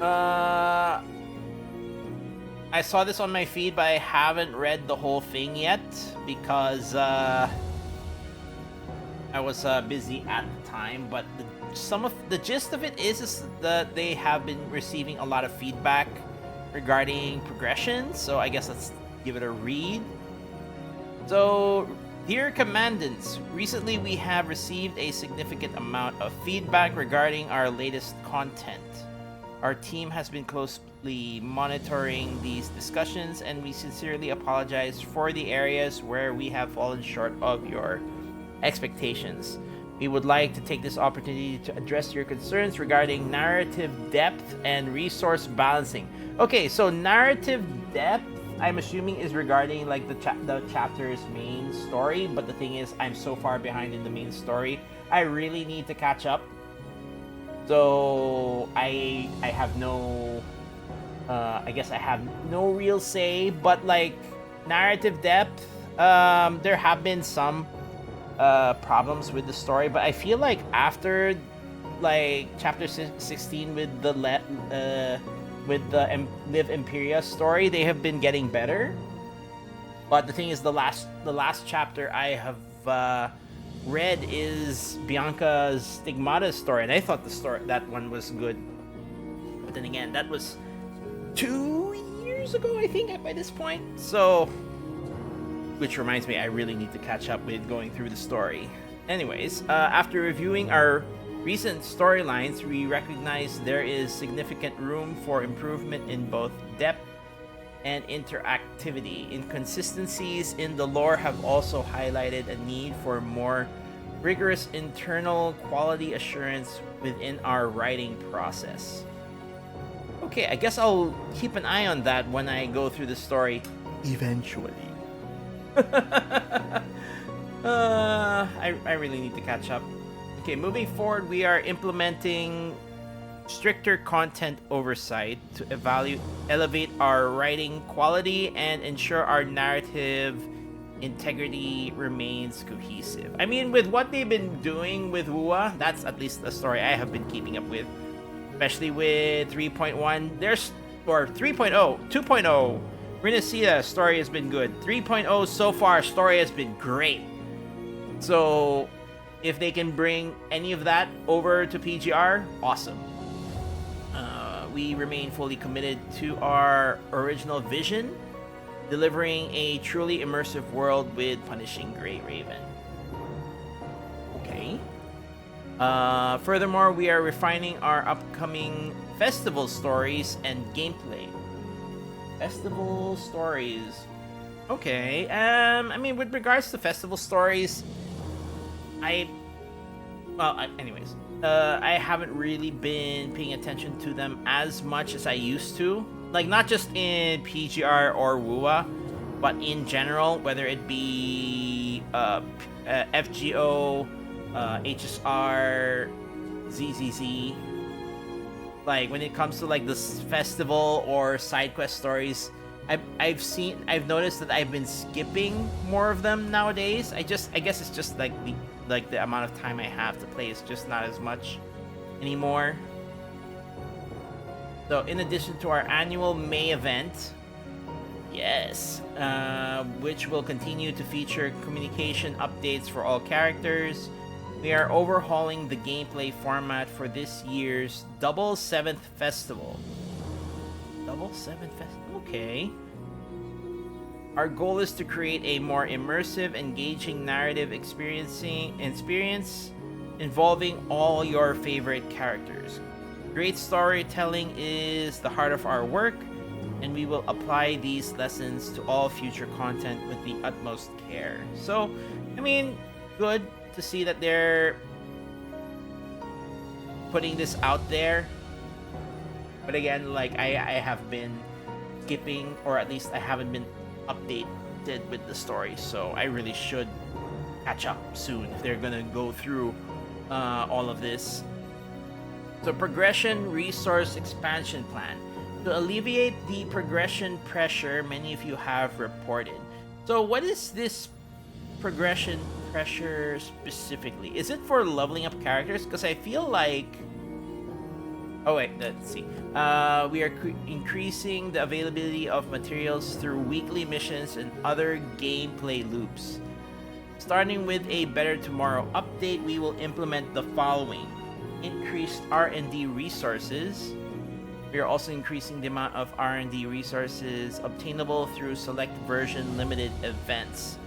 Uh, I saw this on my feed, but I haven't read the whole thing yet because I was busy at the time. But some of the gist of it is that they have been receiving a lot of feedback regarding progression. So I guess let's give it a read. So, dear Commandants, recently we have received a significant amount of feedback regarding our latest content. Our team has been closely monitoring these discussions, and we sincerely apologize for the areas where we have fallen short of your expectations. We would like to take this opportunity to address your concerns regarding narrative depth and resource balancing. Okay, so narrative depth, I'm assuming, is regarding like the chapter's main story, but the thing is, I'm so far behind in the main story. I really need to catch up. So I have no I guess I have no real say, but like narrative depth, there have been some problems with the story, but I feel like after like chapter 16 with the Live Imperia story, they have been getting better. But the thing is, the last chapter I have read is Bianca's Stigmata story, and I thought that one was good. But then again, that was 2 years ago, I think, by this point. So, which reminds me, I really need to catch up with going through the story. Anyways, after reviewing our recent storylines, we recognize there is significant room for improvement in both depth and interactivity. Inconsistencies in the lore have also highlighted a need for more rigorous internal quality assurance within our writing process. Okay, I guess I'll keep an eye on that when I go through the story eventually. I really need to catch up. Okay, moving forward, we are implementing stricter content oversight to elevate our writing quality and ensure our narrative integrity remains cohesive. I mean, with what they've been doing with WUA, that's at least the story I have been keeping up with, especially with 3.1. Or 3.0, 2.0. Renacida story has been good. 3.0 so far, story has been great. So, if they can bring any of that over to PGR, awesome. We remain fully committed to our original vision, delivering a truly immersive world with Punishing Grey Raven. Okay. Furthermore, we are refining our upcoming festival stories and gameplay. Festival stories. Okay. I mean, with regards to festival stories, anyways, I haven't really been paying attention to them as much as I used to. Like, not just in PGR or WUA, but in general, whether it be FGO, HSR, ZZZ. Like, when it comes to like this festival or side quest stories, I've noticed that I've been skipping more of them nowadays. I guess it's just like the amount of time I have to play is just not as much anymore. So, in addition to our annual May event, yes, which will continue to feature communication updates for all characters, we are overhauling the gameplay format for this year's Double Seventh Festival. Double Seventh Festival? Okay. Our goal is to create a more immersive, engaging narrative experience involving all your favorite characters. Great storytelling is the heart of our work, and we will apply these lessons to all future content with the utmost care. So, I mean, good to see that they're putting this out there. But again, like, I have been skipping, or at least I haven't been updated with the story, so I really should catch up soon if they're gonna go through all of this. So, progression resource expansion plan. To alleviate the progression pressure many of you have reported. So, what is this progression pressure specifically? Is it for leveling up characters? Because I feel like Oh wait, let's see. We are increasing the availability of materials through weekly missions and other gameplay loops. Starting with a Better Tomorrow update, we will implement the following: increased R&D resources. We are also increasing the amount of R&D resources obtainable through select version limited events.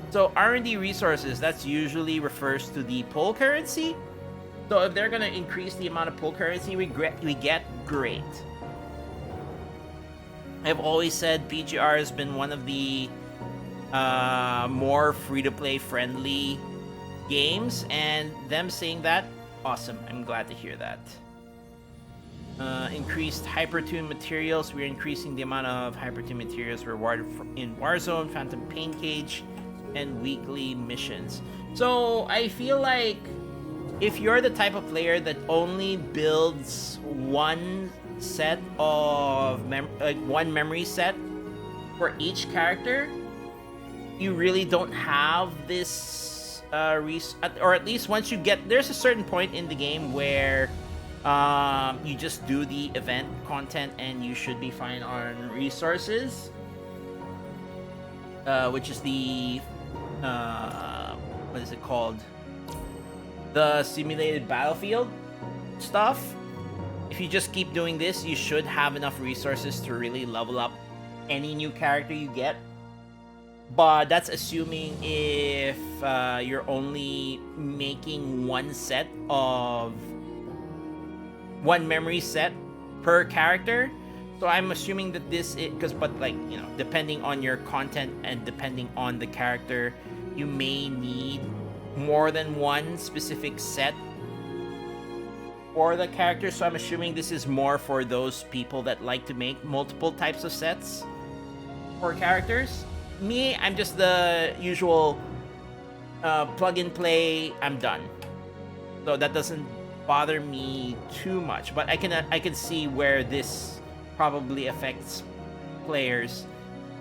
So R&D resources, that's usually refers to the pull currency. So if they're gonna increase the amount of pull currency we get, great. I've always said PGR has been one of the more free-to-play friendly games, and them saying that, awesome. I'm glad to hear that. Increased Hypertune materials. We're increasing the amount of Hypertune materials rewarded in Warzone, Phantom Pain Cage, and weekly missions. So I feel like if you're the type of player that only builds one set of one memory set for each character, you really don't have this or at least once you get, there's a certain point in the game where you just do the event content and you should be fine on resources, which is the what is it called, the simulated battlefield stuff. If you just keep doing this, you should have enough resources to really level up any new character you get. But that's assuming if you're only making one memory set per character. So I'm assuming that this is but like, you know, depending on your content and depending on the character, you may need more than one specific set for the character. So I'm assuming this is more for those people that like to make multiple types of sets for characters. Me, I'm just the usual plug and play, I'm done. So that doesn't bother me too much, but I can see where this probably affects players.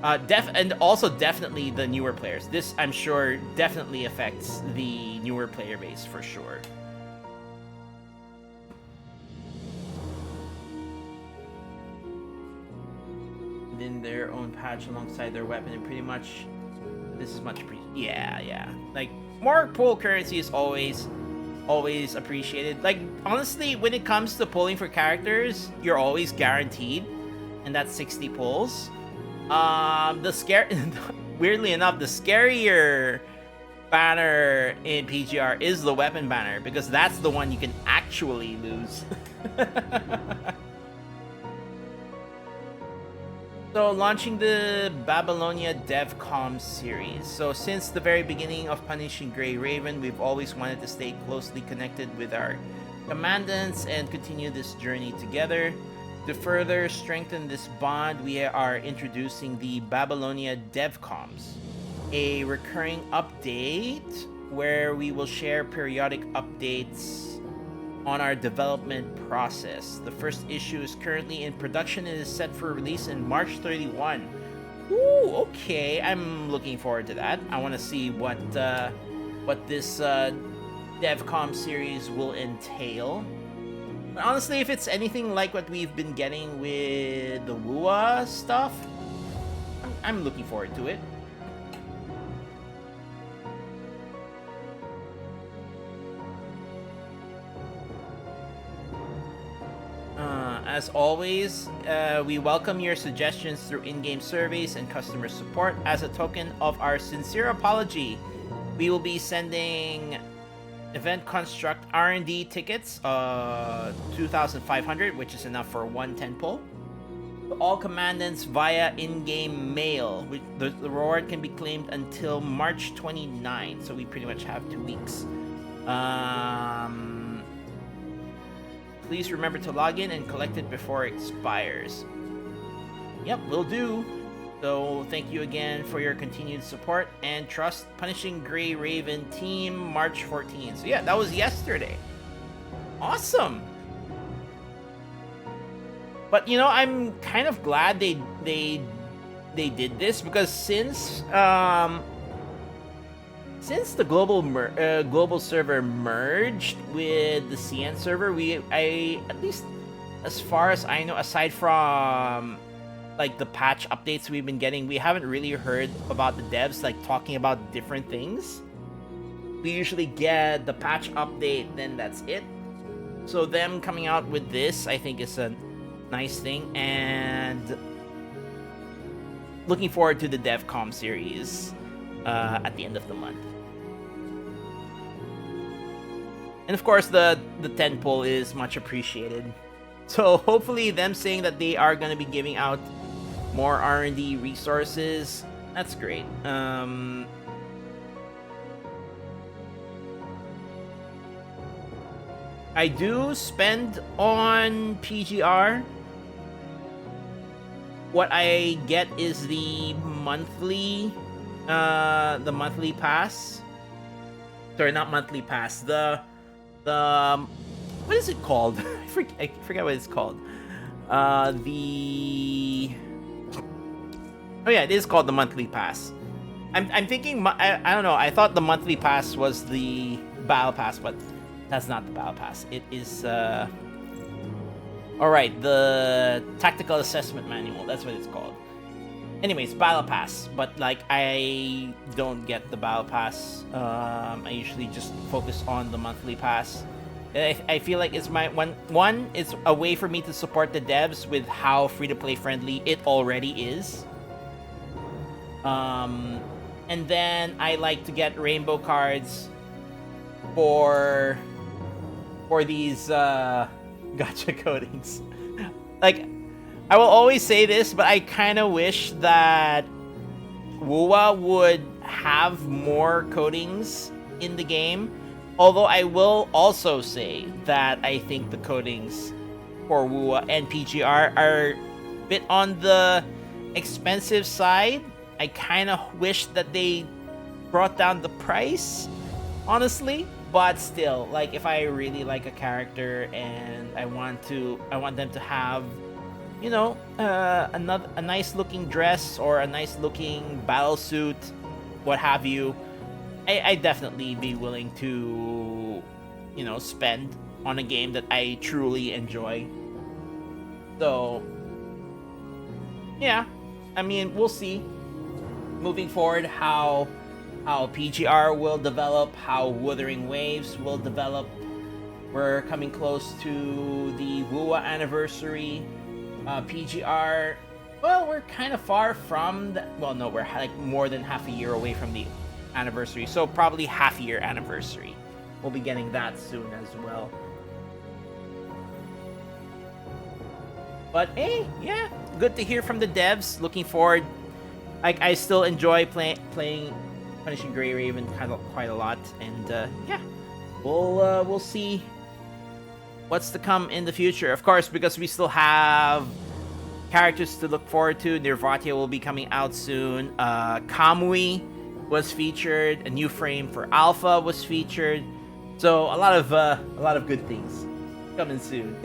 And also definitely the newer players. This, I'm sure, definitely affects the newer player base for sure. In their own patch alongside their weapon, and pretty much this is much yeah. Like, more pull currency is always appreciated. Like, honestly, when it comes to pulling for characters, you're always guaranteed, and that's 60 pulls. Weirdly enough, the scarier banner in PGR is the weapon banner, because that's the one you can actually lose. So, launching the Babylonia DevCom series. So, since the very beginning of Punishing Grey Raven, we've always wanted to stay closely connected with our Commandants and continue this journey together. To further strengthen this bond, we are introducing the Babylonia DevComs, a recurring update where we will share periodic updates on our development process. The first issue is currently in production and is set for release in March 31. Ooh, okay. I'm looking forward to that. I want to see what this DevCom series will entail. But honestly, if it's anything like what we've been getting with the WUA stuff, I'm looking forward to it. As always, we welcome your suggestions through in-game surveys and customer support. As a token of our sincere apology, we will be sending Event Construct R&D tickets, 2,500, which is enough for one 10 pull, to all Commandants via in-game mail. The reward can be claimed until March 29, so we pretty much have 2 weeks. Please remember to log in and collect it before it expires. Yep, will do. So thank you again for your continued support and trust. Punishing Grey Raven team, March 14th. So yeah, that was yesterday. Awesome. But you know, I'm kind of glad they did this, because since the global server merged with the CN server, I at least as far as I know, aside from like the patch updates we've been getting, we haven't really heard about the devs like talking about different things. We usually get the patch update, then that's it. So them coming out with this, I think, is a nice thing, and looking forward to the DevCom series at the end of the month. And of course, the 10 pull is much appreciated. So hopefully them saying that they are going to be giving out more R&D resources, that's great. I do spend on PGR. What I get is the monthly pass. Sorry, not monthly pass. The what is it called? I forget what it's called. Oh yeah, it is called the monthly pass. I'm thinking, I don't know. I thought the monthly pass was the battle pass, but that's not the battle pass. It is all right, the tactical assessment manual. That's what it's called. Anyways, battle pass. But like, I don't get the battle pass. I usually just focus on the monthly pass. I feel like it's my one. It's a way for me to support the devs with how free-to-play friendly it already is. And then I like to get rainbow cards for these gacha coatings. Like, I will always say this, but I kind of wish that WUA would have more coatings in the game. Although I will also say that I think the coatings for WUA and PGR are a bit on the expensive side. I kind of wish that they brought down the price, honestly. But still, like, if I really like a character and I want them to have, you know, a nice looking dress or a nice looking battle suit, what have you, I'd definitely be willing to, you know, spend on a game that I truly enjoy. So, yeah, I mean, we'll see moving forward how PGR will develop, how Wuthering Waves will develop. We're coming close to the WUA anniversary. PGR, well, we're kind of far from the, well, no, we're like more than half a year away from the anniversary, so probably half-year anniversary. We'll be getting that soon as well. But hey, yeah, good to hear from the devs. Looking forward. Like, I still enjoy playing Punishing Grey Raven quite a lot, and yeah, we'll see what's to come in the future. Of course, because we still have characters to look forward to. Nirvatia will be coming out soon. Kamui was featured. A new frame for Alpha was featured. So a lot of good things coming soon.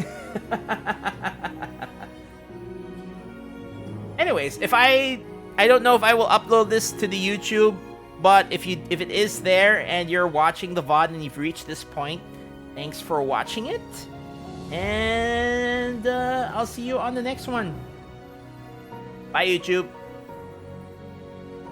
Anyways, if I don't know if I will upload this to the YouTube, but if it is there and you're watching the VOD and you've reached this point, thanks for watching it. And I'll see you on the next one. Bye, YouTube.